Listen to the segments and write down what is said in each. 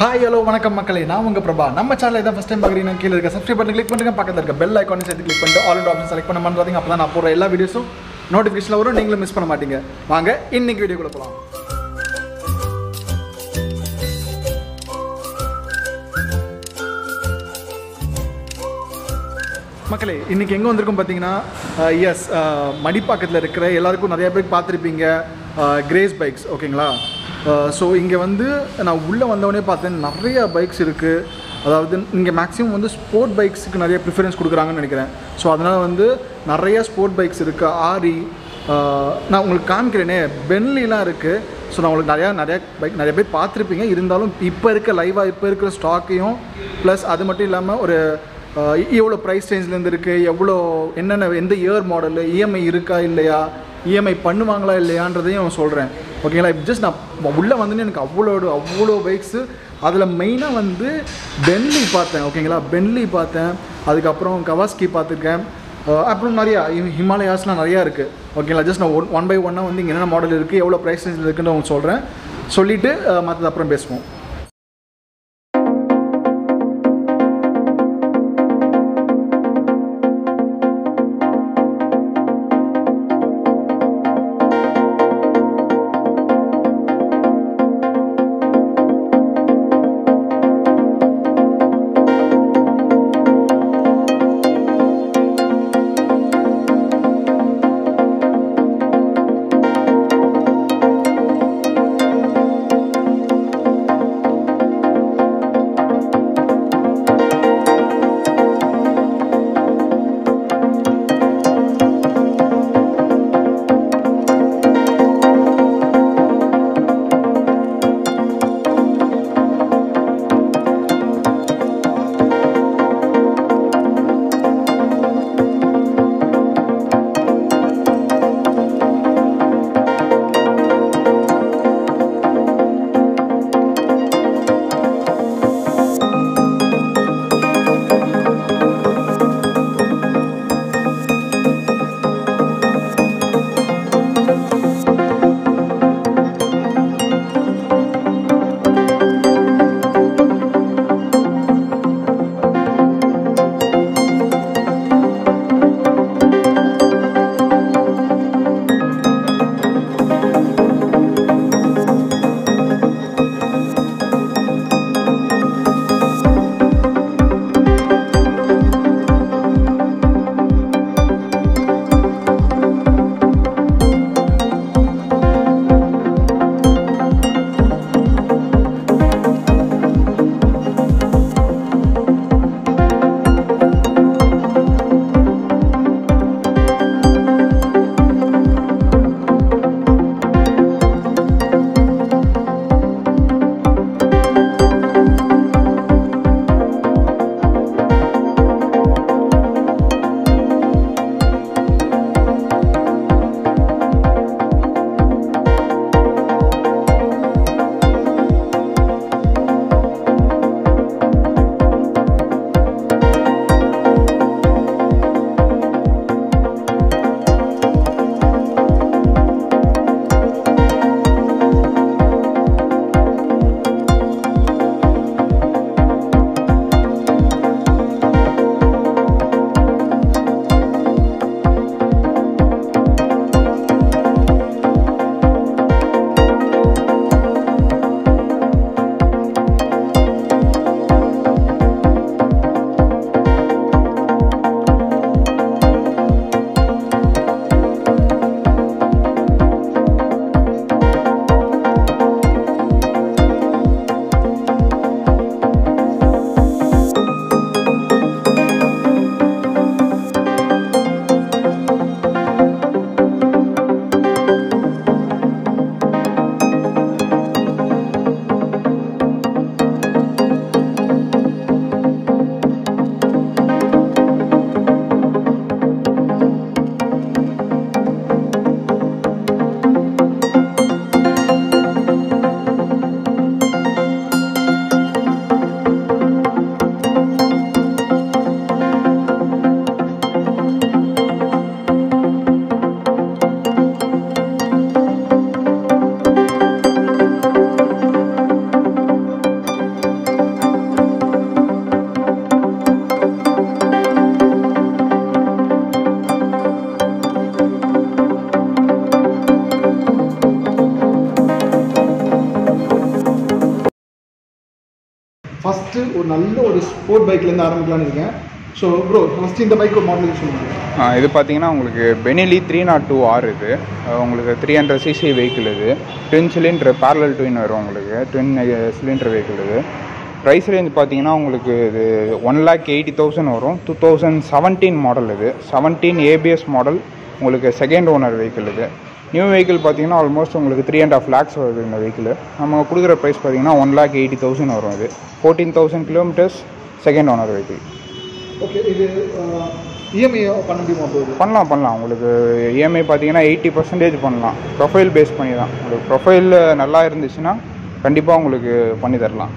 Hi, hello, வணக்கம் மக்களே. நான் உங்க பிரபா. நம்ம சேனலை இதான் ஃபர்ஸ்ட் டைம் பார்க்குறீங்கன்னா கீழ இருக்க சப்ஸ்கிரைப் பட்டன் கிளிக் பண்ணுங்க. பக்கத்துல இருக்க பெல் ஐகானை சேர்த்து கிளிக் பண்ணிட்டு ஆல் ஆப்ஷன் செலக்ட் பண்ண மறந்துடாதீங்க. அப்பதான் நான் போடுற எல்லா வீடியோஸும் நோட்டிஃபிகேஷன்ல வரும். நீங்களும் மிஸ் பண்ண மாட்டீங்க. வாங்க இன்னைக்கு வீடியோக்குள்ள போலாம். மக்களே, இன்னைக்கு எங்கே வந்திருக்கோம் பார்த்தீங்கன்னா எஸ் மடிப்பாக்கத்தில் இருக்கிற எல்லாருக்கும் நிறைய பேருக்கு பார்த்துருப்பீங்க கிரேஸ் பைக்ஸ், ஓகேங்களா? ஸோ இங்கே வந்து நான் உள்ளே வந்தவொடனே பார்த்தேன் நிறைய பைக்ஸ் இருக்குது. அதாவது இங்கே மேக்ஸிமம் வந்து ஸ்போர்ட் பைக்ஸுக்கு நிறைய ப்ரிஃபரன்ஸ் கொடுக்குறாங்கன்னு நினைக்கிறேன். ஸோ அதனால் வந்து நிறைய ஸ்போர்ட் பைக்ஸ் இருக்குது. ஆரி நான் உங்களுக்கு காமிக்கிறேனே, பென்லிலாம் இருக்குது. ஸோ நான் உங்களுக்கு நிறைய பைக் நிறைய பேர் பார்த்துருப்பீங்க. இருந்தாலும் இப்போ இருக்க லைவாக இப்போ இருக்கிற ஸ்டாக்கையும் ப்ளஸ் அது மட்டும் இல்லாமல் ஒரு எவ்வளோ ப்ரைஸ் ரேஞ்சிலேருந்து இருக்குது, எவ்வளோ என்னென்ன எந்த இயர் மாடலு, இஎம்ஐ இருக்கா இல்லையா, இஎம்ஐ பண்ணுவாங்களா இல்லையான்றதையும் சொல்கிறேன், ஓகேங்களா? இப்போ ஜஸ்ட் நான் உள்ளே வந்துன்னு எனக்கு அவ்வளோ பைக்ஸு. அதில் மெயினாக வந்து பென்லி பார்த்தேன், ஓகேங்களா? பென்லி பார்த்தேன், அதுக்கப்புறம் கவாஸ்கி பார்த்துருக்கேன், அப்புறம் நிறையா ஹிமாலயாஸ்லாம் நிறையா இருக்குது, ஓகேங்களா? ஜஸ்ட் நான் ஒன் பை ஒன்னாக வந்து இங்கே என்னென்ன மாடல் இருக்குது, எவ்வளோ ப்ரைஸ் ரேஞ்சில் இருக்குன்னு உங்களுக்கு சொல்கிறேன். சொல்லிவிட்டு மற்றது அப்புறம் பேசுவோம். ஃபஸ்ட்டு ஒரு நல்ல ஒரு ஸ்போர்ட் பைக்லேருந்து ஆரம்பிக்கலான்னு இருக்கேன். ஸோ ப்ரோ ஃபஸ்ட்டு இந்த பைக் ஒரு மாடல் சொல்லுங்கள். இது பார்த்தீங்கன்னா உங்களுக்கு பெனிலி 302R இது உங்களுக்கு 300cc வெஹிக்கிள். இது ட்வின் சிலிண்டர் பேரலல் ட்வின் வரும் உங்களுக்கு, ட்வின் சிலிண்டர் வெஹிக்கிள். இது ப்ரைஸ் ரேஞ்ச் பார்த்தீங்கன்னா உங்களுக்கு இது 1,80,000 வரும். 2017 மாடல். இது 17 ABS மாடல் உங்களுக்கு செகண்ட் ஓனர் வெஹிக்கிள். இது நியூ வெஹிக்கிள் பார்த்தீங்கன்னா ஆல்மோஸ்ட் உங்களுக்கு 3.5 lakhs வருது இந்த வெஹிக்கிள். நம்ம கொடுக்குற ப்ரைஸ் பார்த்தீங்கன்னா 1,80,000 வரும். இது 14,000 kilometers second owner vehicle. Okay, இது இஎம்ஐ பண்ண முடியுமா? பண்ணலாம். உங்களுக்கு இஎம்ஐ பார்த்தீங்கன்னா 80% பண்ணலாம். ப்ரொஃபைல் பேஸ் பண்ணி தான். உங்களுக்கு ப்ரொஃபைல் நல்லா இருந்துச்சுன்னா கண்டிப்பாக உங்களுக்கு பண்ணி தரலாம்.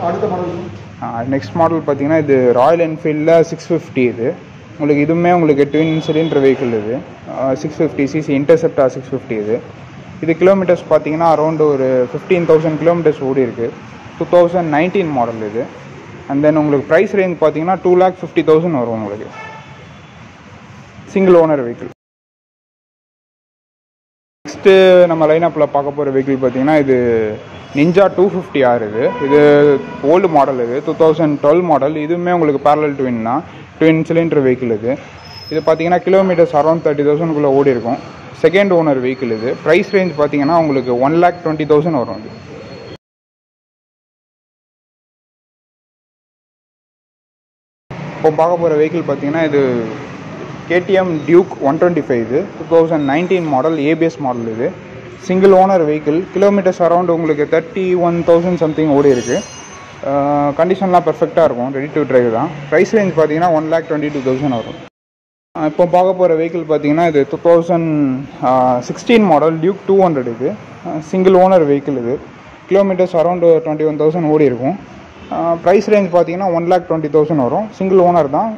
அடுத்த மாடல் நெக்ஸ்ட் மாடல் பார்த்தீங்கன்னா இது ராயல் என்ஃபீல்டில் 650. இது உங்களுக்கு இதுவுமே உங்களுக்கு ட்வின் சிலிண்டர் வெஹிக்கிள். இது 650cc இன்டர்செப்டார் 650. இது கிலோமீட்டர்ஸ் பார்த்தீங்கன்னா அரௌண்ட் ஒரு 15,000 kilometers ஓடி இருக்குது. 2019 மாடல் இது. அண்ட் தென் உங்களுக்கு ப்ரைஸ் ரேஞ்ச் பார்த்தீங்கன்னா 2,50,000 வரும் உங்களுக்கு, சிங்கிள் ஓனர் வெஹிக்கிள். நெக்ஸ்ட்டு நம்ம லைனப்பில் பார்க்க போகிற வெஹிக்கிள் பார்த்தீங்கன்னா இது நிஞ்சா 250R. இது ஓல்டு மாடல். இது 2012 மாடல். இதுவுமே உங்களுக்கு பேரலல் ட்வின் தான், ட்வின் சிலிண்டர் வெஹிக்கிள். இது பார்த்தீங்கன்னா கிலோமீட்டர்ஸ் அரௌண்ட் 30,000 ஓடி இருக்கும். Second owner vehicle. இது ப்ரைஸ் ரேஞ்ச் பார்த்தீங்கன்னா உங்களுக்கு 1,20,000 வரும். இது இப்போ பார்க்க போகிற வெஹிக்கிள் பார்த்தீங்கன்னா இது KTM Duke 125. இது 2019 மாடல் ABS மாடல். இது single owner vehicle. Kilometres around உங்களுக்கு 31,000 சம்திங் ஓடி இருக்குது. கண்டிஷன்லாம் பெர்ஃபெக்டாக இருக்கும், ரெடி டு ட்ரைவ் தான். ப்ரைஸ் ரேஞ்ச் பார்த்தீங்கன்னா 1,22,000 வரும். இப்போ பார்க்க போகிற வெஹிக்கிள் பார்த்தீங்கன்னா இது 2016 மாடல் Duke 200. இது சிங்கிள் ஓனர் வெஹிக்கிள். இது கிலோமீட்டர்ஸ் அரௌண்ட் 21,000 ஓடி இருக்கும். ப்ரைஸ் ரேஞ்ச் பார்த்தீங்கன்னா 1,20,000 வரும். சிங்கிள் ஓனர் தான்.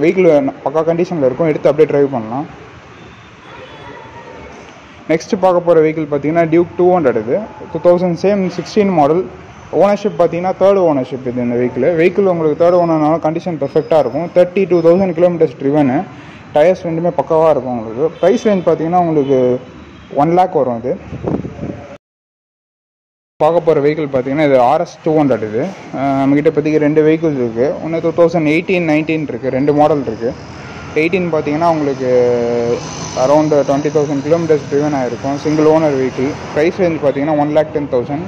வெஹிக்கிள் பக்கா கண்டிஷனில் இருக்கும், எடுத்து அப்படியே ட்ரைவ் பண்ணலாம். நெக்ஸ்ட்டு பார்க்க போகிற வெஹிக்கிள் பார்த்தீங்கன்னா Duke 200. இது 2016 மாடல். ஓனர்ஷிப் பார்த்தீங்கன்னா தேர்ட் ஓனர்ஷிப். இது இந்த வெஹிக்கிள் உங்களுக்கு தேர்ட் ஓனர்னால கண்டிஷன் பெர்ஃபெக்டாக இருக்கும். 32,000 kilometers ட்ரிவனு. டயர்ஸ் ரெண்டுமே பக்காவாக இருக்கும் உங்களுக்கு. ப்ரைஸ் ரேஞ்ச் பார்த்தீங்கன்னா உங்களுக்கு 1 lakh வரும். இது பார்க்க போகிற வெஹிக்கிள் பார்த்தீங்கன்னா இது RS 200. இது நம்மக்கிட்ட இப்போதைக்கு 2 வெஹிக்கிள்ஸ் இருக்குது. ஒன்று 2018, 19 இருக்குது. 2 மாடல் இருக்குது. 18 பார்த்தீங்கன்னா உங்களுக்கு அரௌண்ட் 20,000 kilometers ட்ரிவன் ஆகிருக்கும். Single owner vehicle. Price range பார்த்தீங்கன்னா 1,10,000.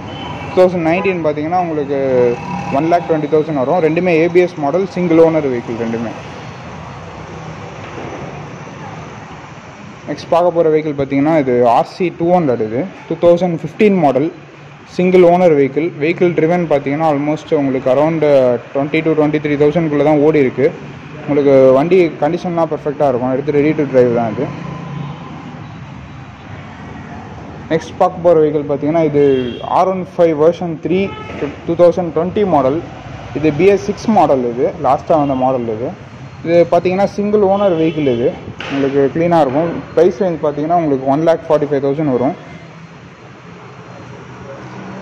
2019 பார்த்தீங்கன்னா உங்களுக்கு 1,20,000 வரும். ரெண்டுமே ABS model, single owner vehicle ரெண்டுமே. நெக்ஸ்ட் பார்க்க போகிற வெஹிக்கிள் பார்த்தீங்கன்னா இது RC 200. இது 2015 model, single owner vehicle. Vehicle driven பார்த்தீங்கன்னா ஆல்மோஸ்ட் உங்களுக்கு அரௌண்ட் 20,000 to 23,000 தான் ஓடி இருக்குது. உங்களுக்கு வண்டி கண்டிஷன்லாம் பெர்ஃபெக்டாக இருக்கும், எடுத்து ரெடி டு ட்ரைவ் தான் இது. நெக்ஸ்ட் பார்க்க போகிற வெஹிக்கிள் பார்த்தீங்கன்னா இது R15 version 3 2020 மாடல். இது BS6 மாடல். இது லாஸ்ட்டாக வந்த மாடல். இது பார்த்தீங்கன்னா சிங்கிள் ஓனர் வெஹிக்கிள். இது உங்களுக்கு க்ளீனாக இருக்கும். ப்ரைஸ் ரேஞ்ச் பார்த்தீங்கன்னா உங்களுக்கு 1,45,000 வரும்.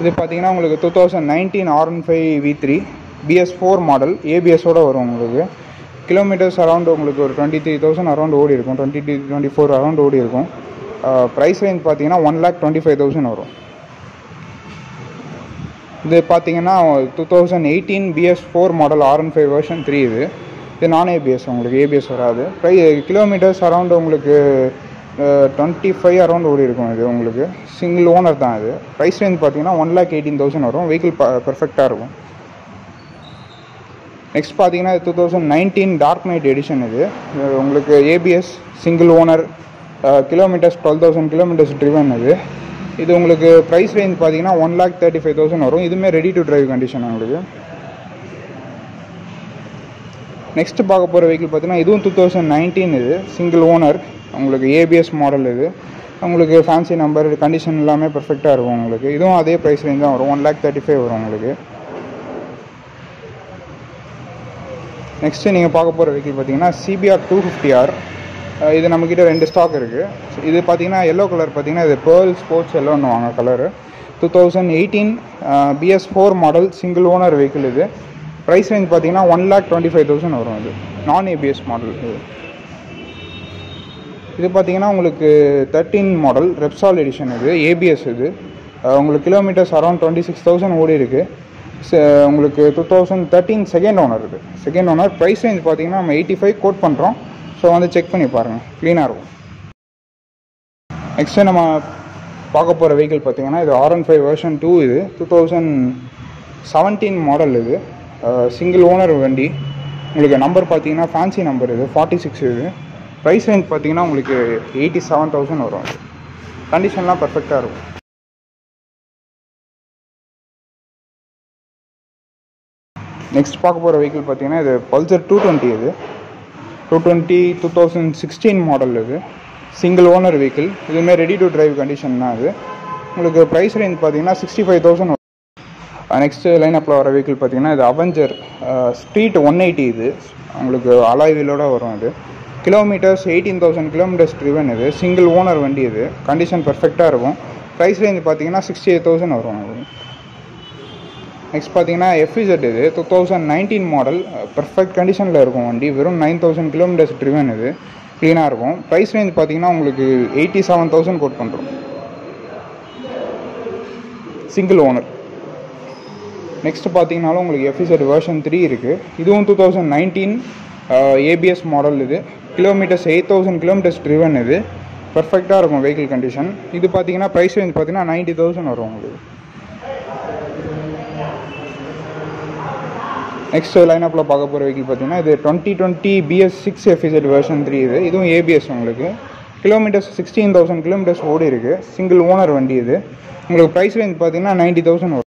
இது பார்த்தீங்கன்னா உங்களுக்கு 2019 R15 V3 BS4 மாடல், ABSோடு வரும் உங்களுக்கு. கிலோமீட்டர்ஸ் அரௌண்ட் உங்களுக்கு ஒரு 23,000 அரௌண்ட் ஓடி இருக்கும், 24 அரௌண்ட் ஓடி இருக்கும். ப்ரைஸ் ரேஞ்ச் பார்த்தீங்கன்னா 1,25,000 வரும். இது பார்த்தீங்கன்னா 2018 BS4 மாடல் R15 version 3. இது நான் ABS, உங்களுக்கு ABS வராது. கிலோமீட்டர்ஸ் அரௌண்ட் உங்களுக்கு 25 அரௌண்ட் ஓடி இருக்கும். இது உங்களுக்கு சிங்கிள் ஓனர் தான். இது ப்ரைஸ் ரேஞ்ச் பார்த்தீங்கன்னா 1,18,000 வரும். வெஹிக்கிள் பெர்ஃபெக்டாக இருக்கும். நெக்ஸ்ட் பார்த்தீங்கன்னா 2019 டார்க் நைட் எடிஷன். இது உங்களுக்கு ABS, single owner, kilometres 12,000 kilometers driven. இது உங்களுக்கு ப்ரைஸ் ரேஞ்ச் பார்த்தீங்கன்னா 1,35,000 வரும். இதுவுமே ரெடி டு ட்ரைவ் கண்டிஷன் உங்களுக்கு. நெக்ஸ்ட் பார்க்க போகிற வெஹிக்கிள் பார்த்தீங்கன்னா இதுவும் 2019. இது சிங்கிள் ஓனர், உங்களுக்கு ABS மாடல். இது உங்களுக்கு ஃபேன்சி நம்பர், கண்டிஷன் எல்லாமே பெர்ஃபெக்டாக இருக்கும் உங்களுக்கு. இதுவும் அதே ப்ரைஸ் ரேஞ்ச் தான் வரும், 1,35,000 வரும் உங்களுக்கு. நெக்ஸ்ட்டு நீங்கள் பார்க்க போகிற வெஹிக்கிள் பார்த்தீங்கன்னா CBR 250R. இது நம்மக்கிட்ட 2 ஸ்டாக் இருக்குது. இது பார்த்தீங்கன்னா எல்லோ கலர் பார்த்தீங்கன்னா இது பேர்ல் ஸ்போர்ட்ஸ் எல்லோன்னு வாங்க colour. 2018 BS4 model, single owner vehicle. இது ப்ரைஸ் ரேஞ்ச் பார்த்தீங்கன்னா 1,25,000 வரும். இது நான் ABS மாடல். இது பார்த்தீங்கன்னா உங்களுக்கு 13 மாடல் ரெப்சால் எடிஷன். இது ABS. இது உங்களுக்கு கிலோமீட்டர்ஸ் அரௌண்ட் 26,000 ஓடி இருக்குது. உங்களுக்கு 2013 செகண்ட் ஓனர் இது. Second owner. ப்ரைஸ் ரேஞ்ச் பார்த்தீங்கன்னா நம்ம 85 கோட் பண்ணுறோம். ஸோ வந்து செக் பண்ணி பாருங்கள், க்ளீனாக இருக்கும். நெக்ஸ்ட்டு நம்ம பார்க்க போகிற வெஹிக்கிள் பார்த்தீங்கன்னா இது R15 வெர்ஷன் 2. இது 2017 மாடல். இது சிங்கிள் ஓனர் வண்டி. உங்களுக்கு நம்பர் பார்த்தீங்கன்னா ஃபேன்சி நம்பர். இது 46. இது ப்ரைஸ் ரேஞ்ச் பார்த்தீங்கன்னா உங்களுக்கு 87,000 வரும். அது கண்டிஷன்லாம் பர்ஃபெக்டாக இருக்கும். நெக்ஸ்ட் பார்க்க போகிற வெஹிக்கிள் பார்த்தீங்கன்னா இது பல்சர் 220. இது 220 2016 மாடல். இது சிங்கிள் ஓனர் வெஹிக்கிள். இதுவுமே ரெடி டு டிரைவ் கண்டிஷன் தான். அது உங்களுக்கு ப்ரைஸ் ரேஞ்ச் பார்த்தீங்கன்னா 65,000 வரும். நெக்ஸ்ட்டு லைனப்பில் வர வெஹிக்கிள் பார்த்தீங்கன்னா இது அவெஞ்சர் ஸ்ட்ரீட் 180. இது உங்களுக்கு அலாய் வீலோட வரும். இது கிலோமீட்டர்ஸ் 18,000 கிலோமீட்டர்ஸ் ட்ரிவன். இது சிங்கிள் ஓனர் வண்டி. இது கண்டிஷன் பர்ஃபெக்டாக இருக்கும். ப்ரைஸ் ரேஞ்ச் பார்த்தீங்கன்னா 68,000 வரும். அது நெக்ஸ்ட் பார்த்தீங்கன்னா FZ. இது 2019 மாடல். பர்ஃபெக்ட் கண்டிஷனில் இருக்கும் வண்டி. வெறும் 9,000 கிலோமீட்டர்ஸ் ட்ரிவன். இது க்ளீனாக இருக்கும். ப்ரைஸ் ரேஞ்ச் பார்த்தீங்கன்னா உங்களுக்கு 87,000 கோட் பண்ணுறோம். Single owner. நெக்ஸ்ட் பார்த்தீங்கன்னாலும் உங்களுக்கு FZ வெர்ஷன் 3 இருக்குது. இதுவும் 2019 ABS மாடல். இது கிலோமீட்டர்ஸ் 8,000 கிலோமீட்டர்ஸ் ட்ரிவன். இது பர்ஃபெக்டாக இருக்கும் வெஹிக்கிள் கண்டிஷன். இது பார்த்தீங்கன்னா ப்ரைஸ் ரேஞ்ச் பார்த்தீங்கன்னா 90,000 வரும் உங்களுக்கு. நெக்ஸ்ட் லைனப்பில் பார்க்க போகிற வெஹிக்கிள் பார்த்தீங்கன்னா இது 2020 BS6 FZ வெர்ஷன் 3. இது இதுவும் ABS. உங்களுக்கு கிலோமீட்டர்ஸ் 16,000 கிலோமீட்டர்ஸ் ஓடி இருக்குது. சிங்கிள் ஓனர் வண்டி. இது உங்களுக்கு ப்ரைஸ் ரேஞ்ச் பார்த்தீங்கன்னா 90,000 வரும்.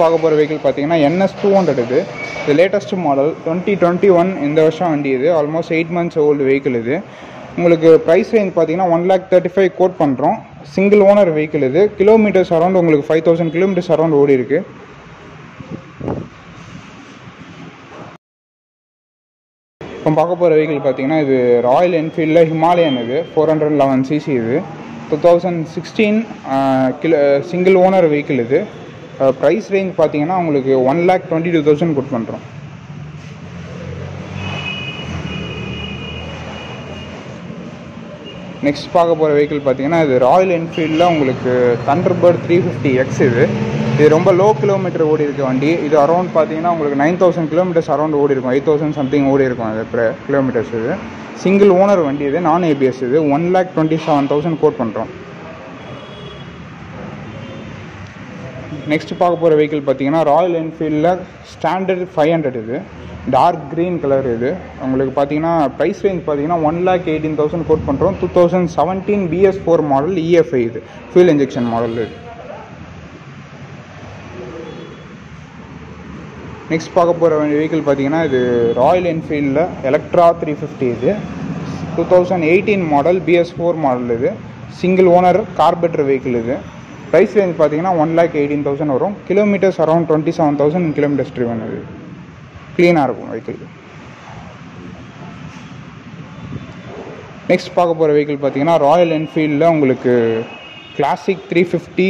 பார்க்க போகிற வெஹிக்கிள் பார்த்தீங்கன்னா NS 200. இது லேட்டஸ்ட் மாடல் 2021 இந்த வருஷம் வண்டி. இது ஆல்மோஸ்ட் 8 months ஓல்டு வெஹிக்கிள். இது உங்களுக்கு ப்ரைஸ் ரேஞ்ச் பார்த்தீங்கன்னா 1,35,000 கோட் பண்ணுறோம். Single owner vehicle. இது கிலோமீட்டர்ஸ் அரௌண்ட் உங்களுக்கு 5,000 கிலோமீட்டர்ஸ் அரௌண்ட் ஓடி இருக்குது. இப்போ பார்க்க போகிற வெஹிக்கிள் பார்த்தீங்கன்னா இது ராயல் என்ஃபீல்டில் ஹிமாலயன். இது 411cc. இது 2016 சிங்கிள் ஓனர் வெஹிக்கிள். இது ப்ரைஸ் ரேஞ்ச் பார்த்தீங்கன்னா உங்களுக்கு 1,22,000 கோட் பண்ணுறோம். நெக்ஸ்ட் பார்க்க போகிற வெஹிக்கிள் பார்த்தீங்கன்னா இது ராயல் என்ஃபீல்டில் உங்களுக்கு தண்டர்பர்ட் 350X. இது ரொம்ப லோ கிலோமீட்டர் ஓடி இருக்க வண்டி. இது அரௌண்ட் பார்த்தீங்கன்னா உங்களுக்கு 9,000 கிலோமீட்டர்ஸ் அரௌண்ட் ஓடி இருக்கும். 8,000 சம்திங் ஓடி இருக்கும் அது கிலோமீட்டர்ஸ். இது சிங்கிள் ஓனர் வண்டி. இது நான் ABS. இது 1,27,000 கோட் பண்ணுறோம். நெக்ஸ்ட் பார்க்க போகிற வெஹிக்கிள் பார்த்தீங்கன்னா ராயல் என்ஃபீல்டில் ஸ்டாண்டர்ட் 500. இது டார்க் க்ரீன் கலர். இது உங்களுக்கு பார்த்தீங்கன்னா ப்ரைஸ் ரேஞ்ச் பார்த்தீங்கன்னா 1,18,000 கோட் பண்ணுறோம். 2017 BS4 மாடல் EFI. இது ஃபியூல் இன்ஜெக்ஷன் மாடல். இது நெக்ஸ்ட் பார்க்க போகிற வெஹிக்கிள் பார்த்தீங்கன்னா இது ராயல் என்ஃபீல்டில் எலக்ட்ரா 350. இது 2018 மாடல் BS4 மாடல். இது சிங்கிள் ஓனர் கார்பெட்டர் வெஹிக்கிள். இது ப்ரைஸ் ரேஞ்ச் பார்த்தீங்கன்னா 1,18,000 வரும். Kilometres around 27,000 kilometres driven. இது க்ளீனாக இருக்கும் வெஹிக்கிள். நெக்ஸ்ட் பார்க்க போகிற வெஹிக்கிள் பார்த்தீங்கன்னா ராயல் என்ஃபீல்டில் உங்களுக்கு கிளாசிக் 350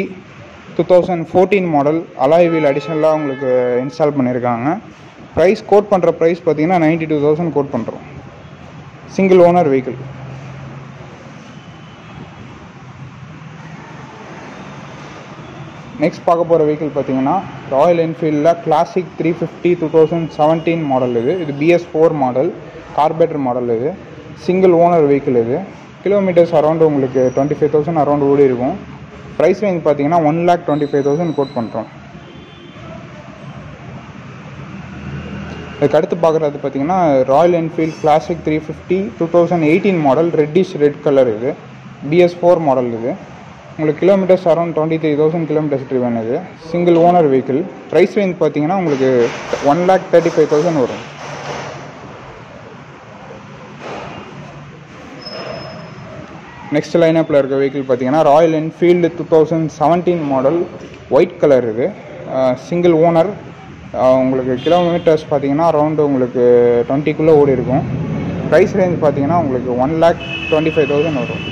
2014 மாடல் அலாய் வீல் அடிஷ்னலாக உங்களுக்கு இன்ஸ்டால் பண்ணியிருக்காங்க. ப்ரைஸ் கோட் பண்ணுற ப்ரைஸ் பார்த்தீங்கன்னா 92,000 கோட் பண்ணுறோம். Single owner vehicle. நெக்ஸ்ட் பார்க்க போகிற வெஹிக்கிள் பார்த்தீங்கன்னா ராயல் என்ஃபீல்டில் கிளாசிக் 350 2017 மாடல். இது BS4 மாடல் கார்பெட்டர் மாடல். இது சிங்கிள் ஓனர் வெஹிக்கிள். இது கிலோமீட்டர்ஸ் அரௌண்ட் உங்களுக்கு 25,000 அரௌண்ட் ஓடி இருக்கும். ப்ரைஸ் ரேஞ்ச் பார்த்தீங்கன்னா 1,25,000 கோட் பண்ணுறோம். இதுக்கு அடுத்து பார்க்குறது பார்த்தீங்கன்னா Royal Enfield Classic 350 2018 model red colour. இது BS4 மாடல். இது உங்களுக்கு கிலோமீட்டர்ஸ் அரௌண்ட் 23,000 கிலோமீட்டர்ஸ் ட்ரிவன். இது single owner vehicle. Price range பார்த்தீங்கன்னா உங்களுக்கு 1,35,000 வரும். நெக்ஸ்ட் லைனப்பில் இருக்க வெஹிக்கிள் பார்த்தீங்கன்னா Royal Enfield 2017 model white colour. இது சிங்கிள் ஓனர். உங்களுக்கு கிலோமீட்டர்ஸ் பார்த்தீங்கன்னா அரௌண்டு உங்களுக்கு 20 ஓடி இருக்கும். ப்ரைஸ் ரேஞ்ச் பார்த்தீங்கன்னா உங்களுக்கு 1,25,000 வரும்.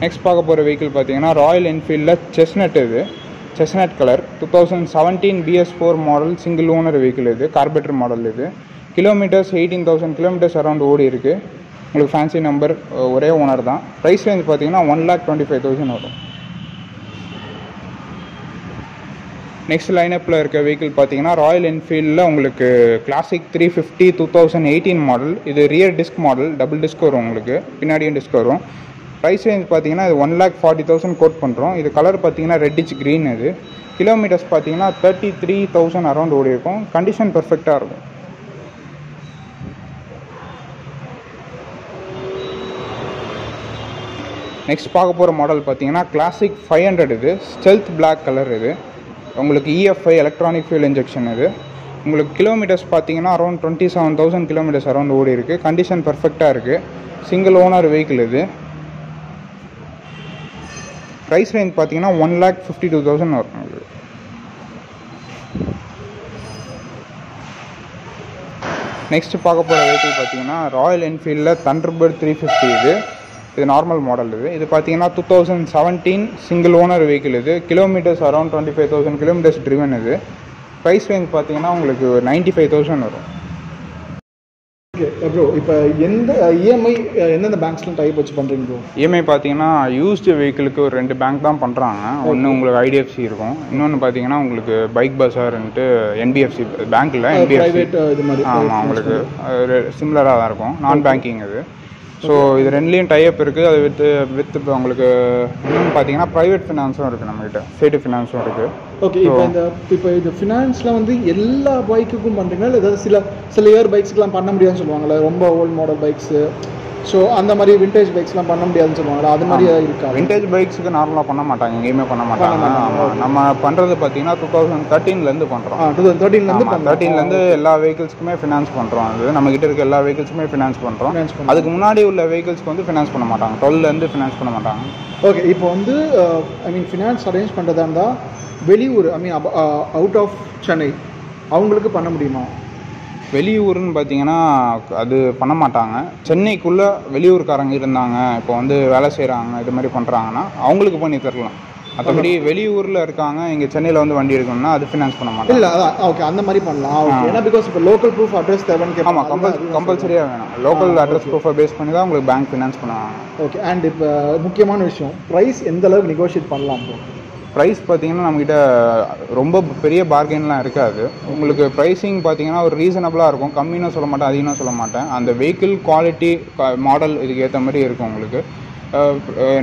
நெக்ஸ்ட் பார்க்க போகிற வெஹிக்கிள் பார்த்தீங்கன்னா ராயல் என்ஃபீல்டில் செஸ்னட். இது chestnut colour 2017 BS4 model single owner vehicle. இது கார்பெட்டர் மாடல். இது கிலோமீட்டர்ஸ் 18,000 கிலோமீட்டர்ஸ் அரௌண்ட் ஓடி இருக்குது. உங்களுக்கு ஃபேன்சி நம்பர், ஒரே ஓனர் தான். ப்ரைஸ் ரேஞ்ச் பார்த்தீங்கன்னா 1,25,000 வரும். நெக்ஸ்ட் லைனப்பில் இருக்க வெஹிக்கிள் பார்த்தீங்கன்னா ராயல் என்ஃபீல்டில் உங்களுக்கு கிளாசிக் 350 2018 மாடல். இது rear disk model, double disk வரும் உங்களுக்கு, பின்னாடியும் டிஸ்க் வரும். ப்ரைஸ் ரேஞ்ச் பார்த்தீங்கன்னா இது 1,40,000 கோட் பண்ணுறோம். இது கலர் பார்த்தீங்கன்னா ரெட்டிச் க்ரீன். இது கிலோமீட்டர்ஸ் பார்த்தீங்கன்னா 33,000 அரௌண்ட் ஓடி இருக்கும். கண்டிஷன் பெர்ஃபெக்டாக இருக்கும். நெக்ஸ்ட் பார்க்க போகிற மாடல் பார்த்தீங்கன்னா கிளாசிக் 500. இது ஸ்டெல்த் பிளாக் கலர். இது உங்களுக்கு EFI எலக்ட்ரானிக் ஃபியூல் இன்ஜெக்ஷன். இது உங்களுக்கு கிலோமீட்டர்ஸ் பார்த்தீங்கன்னா அரௌண்ட் 27,000 கிலோமீட்டர்ஸ் அரௌண்ட் ஓடி இருக்குது. கண்டிஷன் பெர்ஃபெக்டாக இருக்குது. Single owner vehicle. இது ப்ரைஸ் ரேஞ்ச் பார்த்தீங்கன்னா 1,52,000 வரும். நெக்ஸ்ட் பார்க்க போகிற வெஹிக்கிள் பார்த்தீங்கன்னா ராயல் என்ஃபீல்டில் தண்டர்பர்ட் 350. இது நார்மல் மாடல். இது பார்த்தீங்கன்னா 2017 சிங்கிள் ஓனர் வெஹிக்கிள். இது கிலோமீட்டர்ஸ் அரௌண்ட் 25,000 கிலோமீட்டர்ஸ் ட்ரிவன். இது ப்ரைஸ் ரேஞ்ச் பார்த்தீங்கன்னா உங்களுக்கு 95,000 வரும். ஓகே ப்ரோ, இப்போ எந்த இஎம்ஐ எந்தெந்த பேங்க்ஸ்லாம் டைப் வச்சு பண்ணுறீங்க ப்ரோ? இஎம்ஐ பார்த்தீங்கன்னா யூஸ்டு வெஹிக்கிளுக்கு ஒரு 2 பேங்க் தான் பண்ணுறாங்க. ஒன்று உங்களுக்கு IDFC இருக்கும், இன்னொன்று பார்த்தீங்கன்னா உங்களுக்கு பைக் பஸார்ன்ட்டு NBFC பேங்க்கில் NBFC இது மாதிரி. ஆமாம், உங்களுக்கு சிமிலராக தான் இருக்கும். நான் பேங்கிங் இது. ஸோ இது ரெண்டுலேயும் டைப் இருக்குது. அது வித் இப்போ உங்களுக்கு இன்னொன்று பார்த்தீங்கன்னா ப்ரைவேட் ஃபினான்ஸும் இருக்குது நம்மகிட்ட, ஸ்டேட் ஃபினான்ஸும் இருக்குது. ஓகே, இப்போ இந்த ஃபினான்ஸில் வந்து எல்லா பைக்குக்கும் பண்ணுறீங்களா, இல்லை ஏதாவது சில இயர் பைக்ஸ்க்குலாம் பண்ண முடியாதுன்னு சொல்லுவாங்கள்ல, ரொம்ப ஓல்டு மாடல் பைக்ஸு, ஸோ அந்த மாதிரி விண்டேஜ் பைக்ஸ்லாம் பண்ண முடியாதுன்னு சொல்லுவாங்களா, அது மாதிரி இருக்கா? விண்டேஜ் பைக்ஸுக்கு நார்மலாக பண்ண மாட்டாங்க, எங்கேயுமே பண்ண மாட்டாங்க. நம்ம பண்ணுறது பார்த்தீங்கன்னா 2013 பண்ணுறோம். 2013 எல்லா வெஹிக்கிள்ஸ்க்குமே ஃபினான்ஸ் பண்ணுறோம். அது நம்மகிட்ட இருக்க எல்லா வெஹிக்கிள்ஸுமே ஃபினான்ஸ் பண்ணுறோம். அதுக்கு முன்னாடி உள்ள வெஹிக்கிள்ஸ்க்கு வந்து ஃபினான்ஸ் பண்ண மாட்டாங்க, 12 ஃபினான்ஸ் பண்ண மாட்டாங்க. ஓகே, இப்போ வந்து ஃபினான்ஸ் அரேஞ்ச் பண்ணுறதா இருந்தால் வெளியூர், அவுட் ஆஃப் சென்னை அவங்களுக்கு பண்ண முடியுமா? வெளியூர்னு பார்த்தீங்கன்னா அது பண்ண மாட்டாங்க. சென்னைக்குள்ளே வெளியூர்காரங்க இருந்தாங்க, இப்போ வந்து வேலை செய்கிறாங்க, இது மாதிரி பண்ணுறாங்கன்னா அவங்களுக்கு பண்ணி தரலாம். மற்றபடி வெளியூரில் இருக்காங்க, இங்கே சென்னையில் வந்து வண்டி எடுக்கணும்னா அது ஃபினான்ஸ் பண்ண மாட்டாங்க. இல்லை, அதான் ஓகே, அந்த மாதிரி பண்ணலாம். ஓகே, ஏன்னா பிகாஸ் இப்போ லோக்கல் ப்ரூஃப் அட்ரஸ் தேவைன்னு. ஆமாம், கம்பல்சரியாக வேணும். லோக்கல் அட்ரஸ் ப்ரூஃபை பேஸ் பண்ணி தான் உங்களுக்கு பேங்க் ஃபினான்ஸ் பண்ணுவாங்க. ஓகே, அண்ட் இப்போ முக்கியமான விஷயம், ப்ரைஸ் எந்த அளவுக்கு நெகோஷியேட் பண்ணலாம்? ப்ரைஸ் பார்த்தீங்கன்னா நம்மக்கிட்ட ரொம்ப பெரிய பார்கென்லாம் இருக்காது. உங்களுக்கு ப்ரைஸிங் பார்த்தீங்கன்னா ஒரு ரீசனபிளாக இருக்கும். கம்மின்னு சொல்ல மாட்டேன், அதிகமாக சொல்ல மாட்டேன். அந்த வெஹிக்கிள் குவாலிட்டி, மாடல் இதுக்கு ஏற்ற மாதிரி இருக்கும். உங்களுக்கு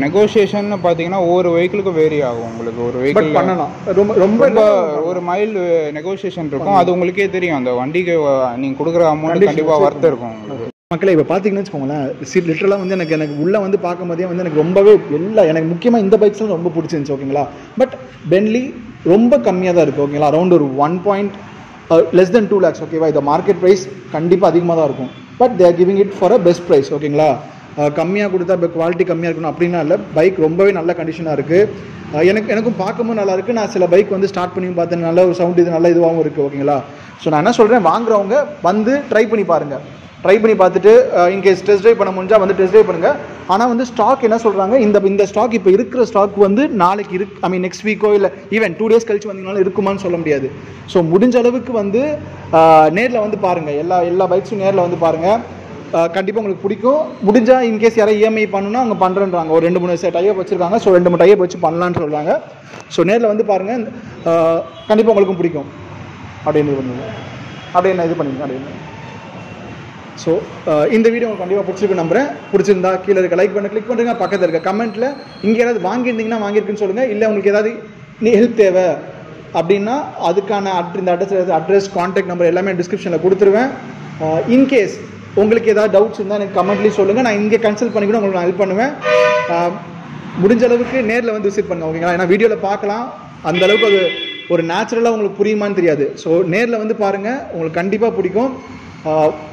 நெகோஷியேஷன் பார்த்தீங்கன்னா ஒவ்வொரு வெஹிக்கிளுக்கும் வேரி ஆகும். உங்களுக்கு ஒரு வெஹிக்கிள் பண்ணலாம், ரொம்ப ஒரு மைல்டு நெகோஷியேஷன் இருக்கும். அது உங்களுக்கே தெரியும், அந்த வண்டிக்கு நீங்கள் கொடுக்குற அமௌண்ட் கண்டிப்பாக வர்த்து இருக்கும் உங்களுக்கு. மக்களை இப்போ பார்த்தீங்கன்னு வச்சுக்கோங்களேன், லிட்டரலாக வந்து எனக்கு உள்ளே வந்து பார்க்கும்போதே வந்து எனக்கு ரொம்பவே எனக்கு முக்கியமாக இந்த பைக்ஸ்லாம் ரொம்ப பிடிச்சிருந்துச்சு. ஓகேங்களா, பட் பென்லி ரொம்ப கம்மியாக தான் இருக்குது. ஓகேங்களா, அரௌண்ட் ஒரு 1. less than 2 lakhs. ஓகேவா, இந்த மார்க்கெட் ப்ரைஸ் கண்டிப்பாக அதிகமாக தான் இருக்கும். But they are giving it for a best price. ஓகேங்களா, கம்மியாக கொடுத்தா இப்போ குவாலிட்டி கம்மியாக இருக்கணும் அப்படின்னா இல்லை, பைக் ரொம்பவே நல்ல கண்டிஷனாக இருக்குது. எனக்கும் பார்க்கும்போது நல்லா இருக்குது. நான் சில பைக் வந்து ஸ்டார்ட் பண்ணி பார்த்தேன், நல்ல ஒரு சவுண்ட், இது நல்ல இதுவாகவும் இருக்குது. ஓகேங்களா, ஸோ நான் என்ன சொல்கிறேன், வாங்குறவங்க வந்து ட்ரை பண்ணி பாருங்கள். ட்ரை பண்ணி பார்த்துட்டு இன்கேஸ் டெஸ்ட் ட்ரைவ் பண்ண முடிஞ்சால் வந்து டெஸ்ட் ட்ரைவ் பண்ணுங்கள். ஆனால் வந்து ஸ்டாக் என்ன சொல்கிறாங்க, இந்த ஸ்டாக் இப்போ இருக்கிற ஸ்டாக் வந்து நாளைக்கு நெக்ஸ்ட் வீக்கோ இல்லை ஈவன் 2 days கழிச்சு வந்தீங்கனாலும் இருக்குமான்னு சொல்ல முடியாது. ஸோ முடிஞ்ச அளவுக்கு வந்து நேரில் வந்து பாருங்கள், எல்லா பைக்ஸும் நேரில் வந்து பாருங்கள். கண்டிப்பாக உங்களுக்கு பிடிக்கும். முடிஞ்சால் இன்கேஸ் யாராவது இஎம்ஐ பண்ணணும்னா அவங்க பண்ணுறேன்றாங்க. ஒரு 2-3 டைப் வச்சுருக்காங்க. ஸோ 2-3 டைப் வச்சு பண்ணலான்னு சொல்கிறாங்க. ஸோ நேரில் வந்து பாருங்கள், கண்டிப்பாக உங்களுக்கும் பிடிக்கும் அப்படின்னு இது பண்ணுங்க அப்படின்னு. ஸோ இந்த வீடியோ உங்களுக்கு கண்டிப்பாக பிடிச்சிருக்கு நம்புறேன். பிடிச்சிருந்தா கீழே இருக்க லைக் பண்ண கிளிக் பண்ணுங்க. பக்கத்தில் இருக்க கமெண்ட்டில் இங்கே யாராவது வாங்கியிருந்தீங்கன்னா வாங்கியிருக்குன்னு சொல்லுங்கள். இல்லை உங்களுக்கு ஏதாவது ஹெல்ப் தேவை அப்படின்னா அதுக்கான இந்த அட்ரஸ் கான்டாக்ட் நம்பர் எல்லாமே டிஸ்கிரிப்ஷனில் கொடுத்துருவேன். இன்கேஸ் உங்களுக்கு ஏதாவது டவுட்ஸ் இருந்தால் எனக்கு கமெண்ட்லேயும் சொல்லுங்கள். நான் இங்கே கன்சல்ட் பண்ணி கூட உங்களுக்கு நான் ஹெல்ப் பண்ணுவேன். முடிஞ்ச அளவுக்கு நேரில் வந்து விசிட் பண்ணுங்க. ஓகேங்களா, ஏன்னா வீடியோவில் பார்க்கலாம், அந்தளவுக்கு அது ஒரு நேச்சுரலாக உங்களுக்கு புரியுமான்னு தெரியாது. ஸோ நேரில் வந்து பாருங்கள், உங்களுக்கு கண்டிப்பாக பிடிக்கும்.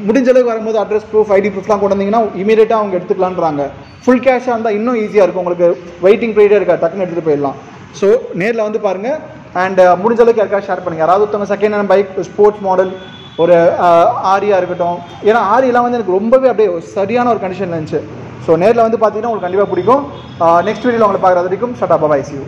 முடிஞ்ச அளவுக்கு வரும்போது அட்ரஸ் ப்ரூஃப், ஐடி ப்ரூஃப்லாம் கொண்டு வந்தீங்கன்னா இமீடியட்டாக அவங்க எடுத்துக்கலான்றாங்க. ஃபுல் கேஷாக இருந்தால் இன்னும் ஈஸியாக இருக்கும். உங்களுக்கு வெயிட்டிங் பீரியடே இருக்கா, டக்குன்னு எடுத்துகிட்டு போயிடலாம். ஸோ நேரில் வந்து பாருங்கள். அண்ட் முடிஞ்ச அளவுக்கு யாருக்காவது ஷேர் பண்ணுங்கள். யாராவது ஒருத்தவங்க second hand bike, sports model, ஒரு ஆரியாக இருக்கட்டும். ஏன்னா ஆரியெலாம் வந்து எனக்கு ரொம்பவே அப்படியே சரியான ஒரு கண்டிஷனில் இருந்துச்சு. ஸோ நேரில் வந்து பார்த்தீங்கன்னா உங்களுக்கு கண்டிப்பாக பிடிக்கும். நெக்ஸ்ட் வீடியோவில் உங்களை பார்க்குறது வரைக்கும் shut up, bye, see you.